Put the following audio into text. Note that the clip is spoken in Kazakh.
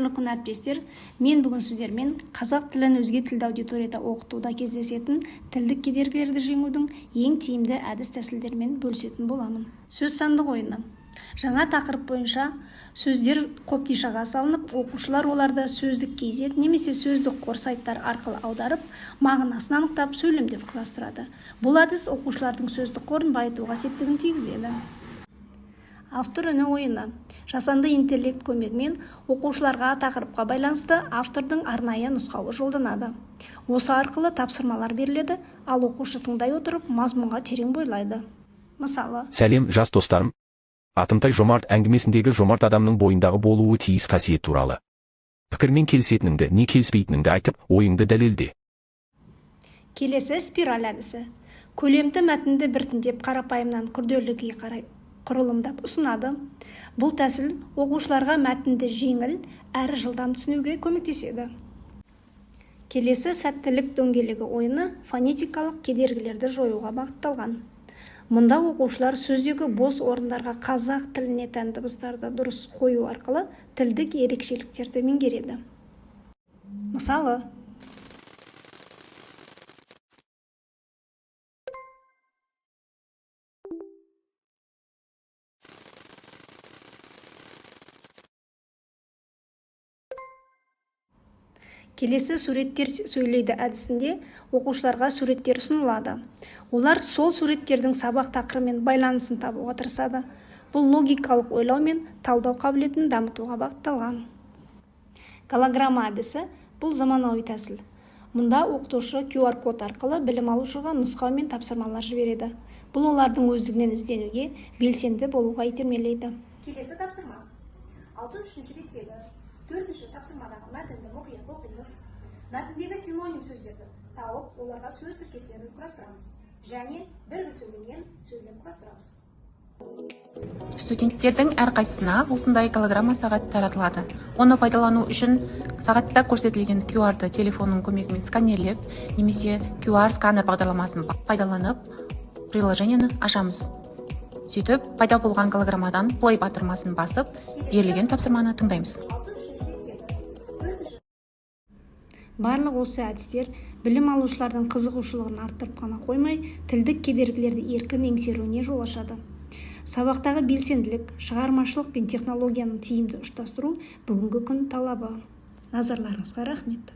қайырлы күн әріптестер. Мен бүгін сіздермен қазақ тілін өзге тілді аудиторияда оқытуда кездесетін тілдік кедергілерді жеңудің ең тиімді әдіс-тәсілдермен бөлісетін боламын. Сөз сандық ойыны. Жаңа тақырып бойынша сөздер қобдишаға салынып, оқушылар оларды сөздік KZ немесе сөздік қор сайттар арқылы аударып, мағынасын анықтап, сөйлемдер құрастырады. Бұл әдіс оқушылардың сөздік қорын байытуға септігін тигізеді. Автор үні ойыны. Жасанды интеллект көмегімен оқушыларға тақырыпқа байланысты автордың арнайы нұсқауы жолданады. Осы арқылы тапсырмалар беріледі, ал оқушы тыңдай отырып мазмұнға терең бойлайды. Мысалы: Сәлем, жас достарым. Атымтай Жомарт әңгімесіндегі жомарт адамның бойындағы болуы тиіс қасиет туралы. Пікірмен келісетініңді, не келіспейтініңді айтып, ойыңды дәлелде. Келесі спираль әдісі. Көлемді мәтінді біртіндеп қарапайымнан күрделіге қарай құрылымдап ұсынады. Бұл тәсіл оқушыларға мәтінді жеңіл әрі жылдам түсінуге көмектеседі. Келесі сәттілік дөңгелегі ойыны фонетикалық кедергілерді жоюға бағытталған. Мұнда оқушылар сөздегі бос орындарға қазақ тіліне тән дыбыстарды дұрыс қою арқылы тілдік ерекшеліктерді меңгереді. Мысалы: келесі суреттер сөйлейді әдісінде оқушыларға суреттер ұсынылады. Олар сол суреттердің сабақ тақырыбымен байланысын табуға тырысады. Бұл логикалық ойлау мен талдау қабілетін дамытуға бағытталған. Голограмма әдісі бұл заманауи тәсіл. Мұнда оқытушы QR код арқылы білім алушыға нұсқау мен тапсырмалар жібереді. Бұл олардың өздігінен ізденуге, белсенді болуға итермелейді. Келесі тапсырма. 63-ші беттегі 4-ші тапсырмадағы мәтінді мұқият оқимыз. Мәтіндегі синоним сөздерді тауып, оларға сөз тіркестерін құрастырамыз. Және бір сөйлемнен сөйлем құрастырамыз. Студенттердің әрқайсысына осындай голограмма сағат таратылады. Оны пайдалану үшін сағатта көрсетілген QR-ды телефонның көмегімен сканерлеп, немесе QR сканер бағдарламасын пайдаланып, приложениені ашамыз. Сөйтіп, пайда болған голограммадан play батырмасын басып, берілген тапсырманы тыңдаймыз. Барлық осы әдістер білім алушылардың қызығушылығын арттырып қана қоймай, тілдік кедергілерді еркін еңсеруіне жол ашады. Сабақтағы белсенділік, шығармашылық пен технологияны тиімді ұштастыру бүгінгі күн талабы. Назарларыңызға рахмет.